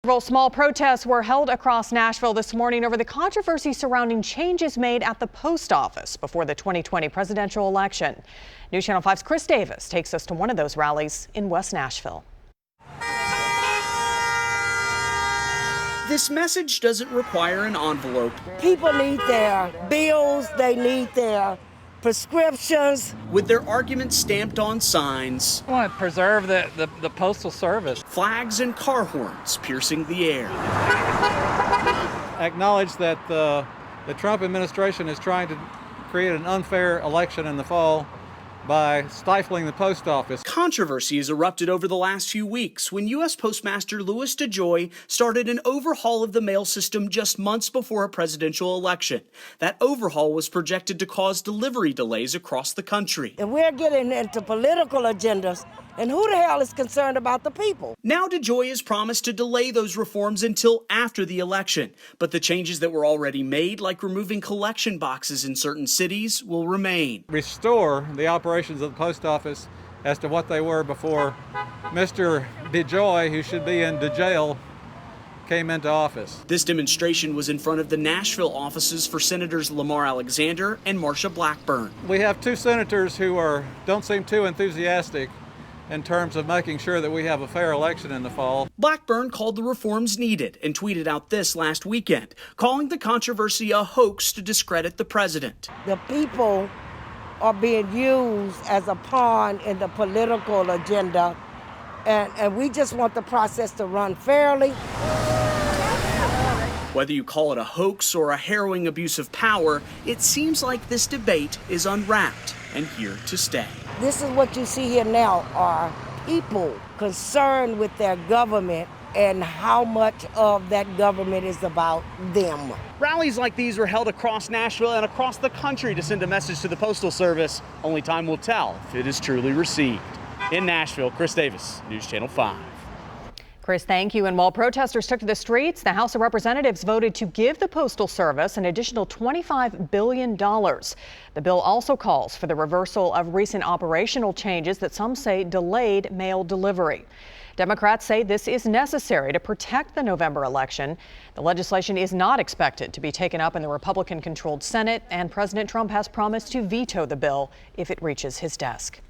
Several small protests were held across Nashville this morning over the controversy surrounding changes made at the post office before the 2020 presidential election. News Channel 5's Chris Davis takes us to one of those rallies in West Nashville. This message doesn't require an envelope. People need their bills, they need their prescriptions. With their arguments stamped on signs. I want to preserve the Postal Service. Flags and car horns piercing the air. Acknowledge that the Trump administration is trying to create an unfair election in the fall by stifling the post office. Controversy has erupted over the last few weeks when U.S. Postmaster Louis DeJoy started an overhaul of the mail system just months before a presidential election. That overhaul was projected to cause delivery delays across the country. And we're getting into political agendas, and who the hell is concerned about the people? Now DeJoy has promised to delay those reforms until after the election. But the changes that were already made, like removing collection boxes in certain cities, will remain. Restore the operations of the post office as to what they were before Mr. DeJoy, who should be in jail, came into office. This demonstration was in front of the Nashville offices for Senators Lamar Alexander and Marsha Blackburn. We have two senators who don't seem too enthusiastic in terms of making sure that we have a fair election in the fall. Blackburn called the reforms needed and tweeted out this last weekend, calling the controversy a hoax to discredit the president. The people are being used as a pawn in the political agenda, and we just want the process to run fairly. Whether you call it a hoax or a harrowing abuse of power, it seems like this debate is unwrapped and here to stay. This is what you see here now are people concerned with their government and how much of that government is about them. Rallies like these were held across Nashville and across the country to send a message to the Postal Service. Only time will tell if it is truly received. In Nashville, Chris Davis, News Channel 5. Chris, thank you. And while protesters took to the streets, the House of Representatives voted to give the Postal Service an additional $25 billion. The bill also calls for the reversal of recent operational changes that some say delayed mail delivery. Democrats say this is necessary to protect the November election. The legislation is not expected to be taken up in the Republican-controlled Senate, and President Trump has promised to veto the bill if it reaches his desk.